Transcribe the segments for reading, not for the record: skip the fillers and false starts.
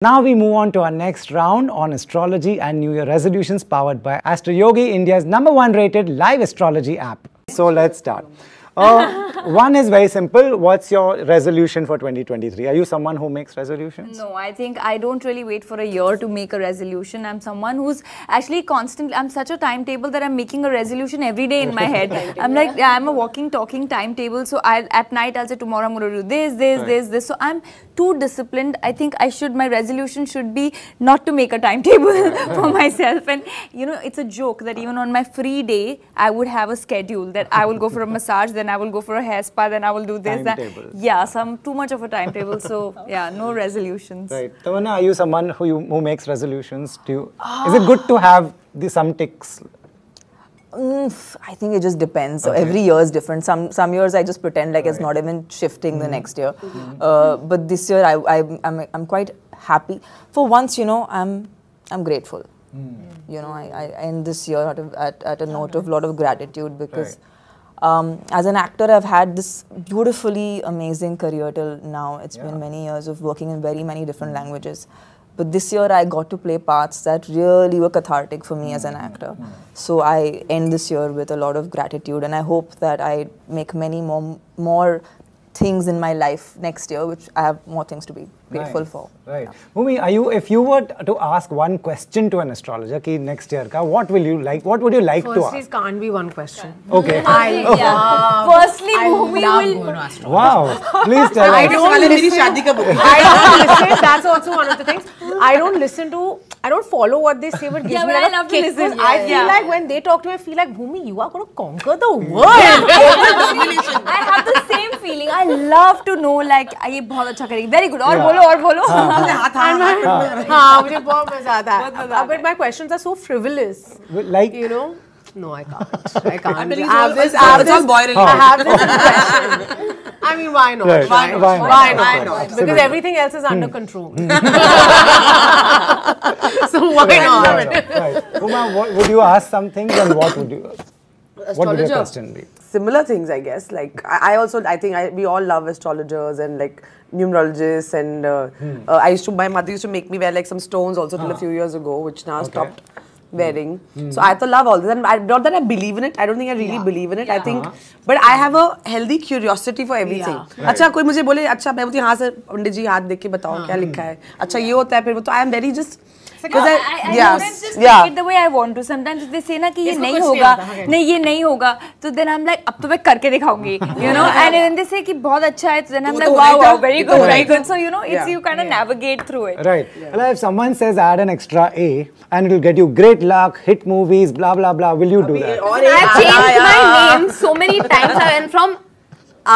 Now we move on to our next round on astrology and New Year resolutions powered by Astroyogi, India's #1 rated live astrology app. So let's start. One is very simple. What's your resolution for 2023? Are you someone who makes resolutions? No, I think I don't really wait for a year to make a resolution. I'm someone who's actually constantly, I'm such a timetable that I'm making a resolution every day in my head. I'm like, yeah, I'm a walking, talking timetable. So at night I'll say tomorrow I'm going to do this. So I'm too disciplined. I think my resolution should be not to make a timetable for myself. And you know, it's a joke that even on my free day, I would have a schedule that I will go for a massage, then I will go for a hair spa, then I will do this. Yeah, some too much of a timetable. So yeah, no resolutions. Right. Tamannaah, are you someone who makes resolutions? Is it good to have some ticks? I think it just depends. So every year is different. Some years I just pretend like it's not even shifting the next year. But this year I'm quite happy. For once, you know, I'm grateful. You know, I end this year at a note of a lot of gratitude because as an actor, I've had this beautifully amazing career till now. It's been many years of working in very many different languages. But this year, I got to play parts that really were cathartic for me as an actor. So I end this year with a lot of gratitude, and I hope that I make many more things in my life next year, which I have more things to be grateful for. Right. Humi, if you were to ask one question to an astrologer, ki next year ka, what would you like to ask? Firstly, it can't be one question. Okay. Firstly, Humi will... Wow. Please tell us. I don't listen. That's also one of the things. I don't follow what they say, but gives me I love to listen. I feel like when they talk to me, I feel like, Humi, you are going to conquer the world. I have the same feeling. I love to know, like, ये बहुत अच्छा करेगी. Very good. और बोलो. मुझे बहुत मजा आता है. But my questions are so frivolous. Like, you know. No, I can't. I have this question. I mean, why not? Right. Why not? Because everything else is under control. So why not? Right. Huma, would you ask something, and what would your question be? Similar things, I guess. Like I think we all love astrologers and like numerologists, and my mother used to make me wear like some stones also till a few years ago, which now stopped wearing. So I love all this, and not that I believe in it. I don't think I really believe in it. I think, but I have a healthy curiosity for everything. अच्छा कोई मुझे बोले अच्छा मैं बोलती हाँ sir पंडित जी हाथ देख के बताओ क्या लिखा है अच्छा ये होता है फिर वो तो I am very just because I just take it the way I want to. Sometimes if they say ना कि ये नहीं होगा, नहीं ये नहीं होगा, तो then I'm like अब तो मैं करके दिखाऊंगी, you know. And when they say कि बहुत अच्छा है, तो then I'm like wow, very good, very good. So you know, it's you kind of navigate through it. Right. Well, if someone says add an extra A and it will get you great luck, hit movies, blah blah blah, will you do that? I've changed my name so many times. I went from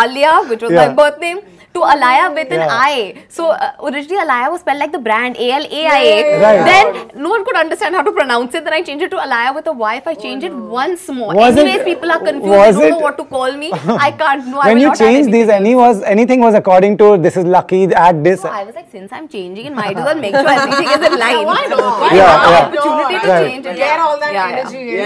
Alia, which was my birth name, to Alaya with an I. So originally Alaya was spelled like the brand ALAIA. Then no one could understand how to pronounce it. Then I changed it to Alaya with a Y. If I change it once more, anyways people are confused. They don't know what to call me. I can't know. When you change these, anything was according to this is lucky. Add this. So I was like, since I'm changing, it might as well make sure everything is in line. Why not? Opportunity to change it. Get all that energy.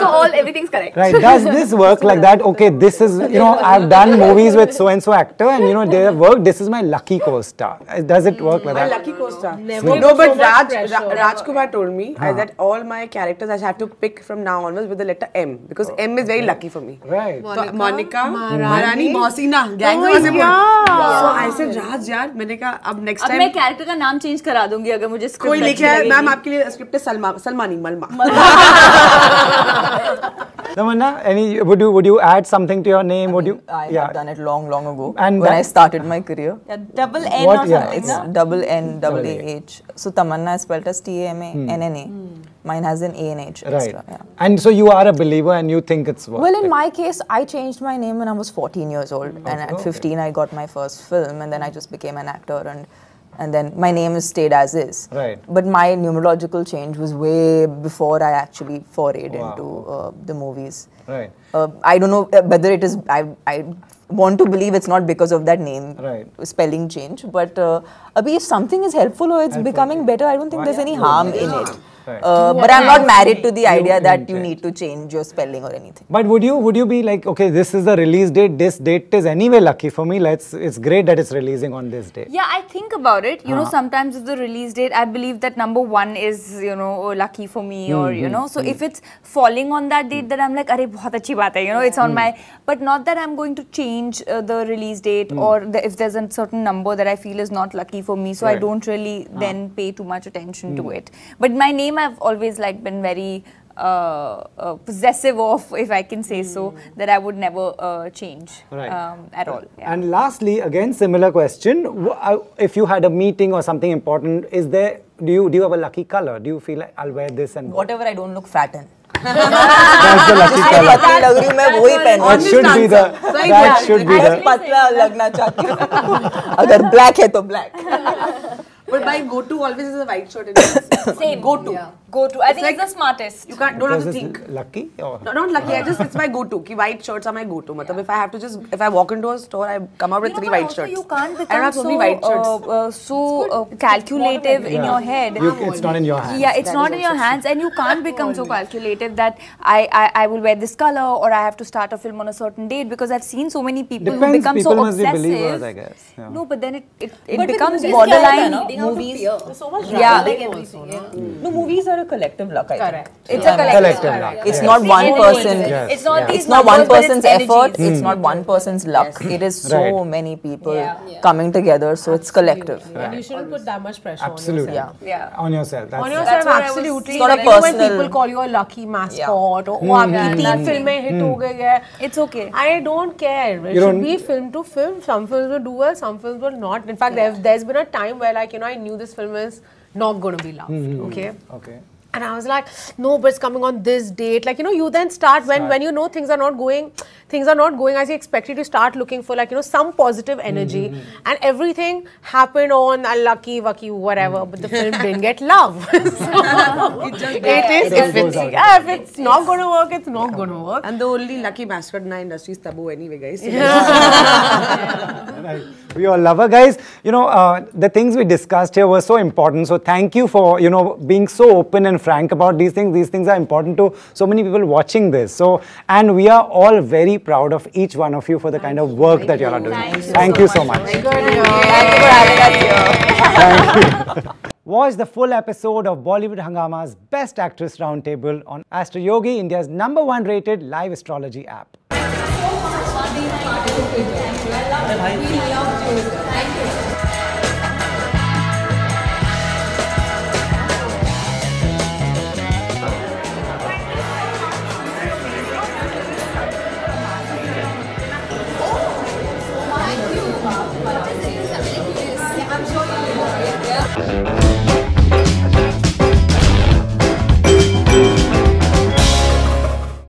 So everything's correct. Right. Does this work like that? Okay, this is, you know, I've done movies with so and so actor, and you know they have worked. This is my lucky co-star. Does it work like that? My lucky co-star. No, but Rajkumar told me that all my characters I have to pick from now onwards with the letter M because M is very lucky for me. Right. Monica, Maharani, Mosina, gang was important. So I said Raj यार मैंने कहा अब next time मैं character का नाम change करा दूंगी अगर मुझे script कोई लिखे है मैम आपके लिए script है Salmani मलमा. Tamannaah, would you add something to your name? Would you? I have done it long ago. And when I started my career. Double N or something. It's double N, double A-H. So Tamannaah is spelled as T-A-M-A-N-N-A. Mine has an A and H extra. Right. And so you are a believer and you think it's worth it. Well, in my case, I changed my name when I was 14 years old. And at 15, I got my first film. And then I just became an actor. And then my name has stayed as is. Right. But my numerological change was way before I actually forayed into the movies. Right. I don't know whether it is, I want to believe it's not because of that name spelling change. But if something is helpful or it's becoming better, I don't think there's any harm in it. But I'm not married to the idea that you need to change your spelling or anything. But would you be like, okay, this is the release date, this date is anyway lucky for me, it's great that it's releasing on this day? Yeah, I think about it. You know, sometimes if the release date, I believe that number 1 is, you know, lucky for me, or, you know, so if it's falling on that date, then I'm like, arey, bahut achhi baat hai, you know, it's on my, but not that I'm going to change the release date or if there's a certain number that I feel is not lucky for me, so I don't really then pay too much attention to it. But my name, I've always like been very possessive of, if I can say so, that I would never change at all. Yeah. And lastly, again, similar question. If you had a meeting or something important, do you have a lucky color? Do you feel like I'll wear this and Whatever I don't look fat in. that's the lucky color. That should be the पतला लगना चाहती हूँ. अगर black है तो black. But my go-to always is a white shirt. In same. Go-to. Yeah. Go-to. I think it's the smartest. You don't have to think. Lucky? Or? No, not lucky. It's my go-to. White shirts are my go-to. If I have to if I walk into a store, I come out with 3 white shirts. You can't I don't have so many white shirts. So calculative in your head. It's not in your hands. Yeah, it's not in your hands, and you can't become so calculative that I will wear this color or I have to start a film on a certain date, because I've seen so many people who become so obsessive. Must be believers, I guess. Yeah. No, but then it becomes borderline. Movies. So much Yeah. like everything. No, movies are a collective luck. Correct. It's a collective luck. It's not one person. Yes. It's not these It's not one numbers, but person's it's effort. energies. It's not one person's luck. It is so Right. many people coming together. So it's collective. And you shouldn't put that much pressure Absolutely. on yourself. Yeah. On yourself. That's On it. yourself, what I was absolutely. It's not a Like, you know, when personal- people call you a lucky mascot or oh, आपकी 3 फिल्में hit हो गई है. It's okay. I don't care. It You should don't- be film to film. Some films will do well, some films will not. In fact, there's been a time where, like, you know, I knew this film is not going to be loved. Okay. Okay. And I was like, no, but it's coming on this date. Like, you know, you then start when you know things are not going as you expected, you start looking for, like, you know, some positive energy. And everything happened on unlucky, wacky, whatever, but the film didn't get love. So, if it's not going to work, it's not going to work. And the only lucky mascot in our industry is Tabu anyway, guys. Right. We all love her, guys. You know, the things we discussed here were so important. So thank you for, you know, being so open and frank about these things. These things are important to so many people watching this. So, and we are all very proud of each one of you for the kind of work that you all are doing. Thank you so much. Thank you for having us here. Thank you. Watch the full episode of Bollywood Hungama's Best Actress Roundtable on Astroyogi, India's #1 rated live astrology app. Thank you.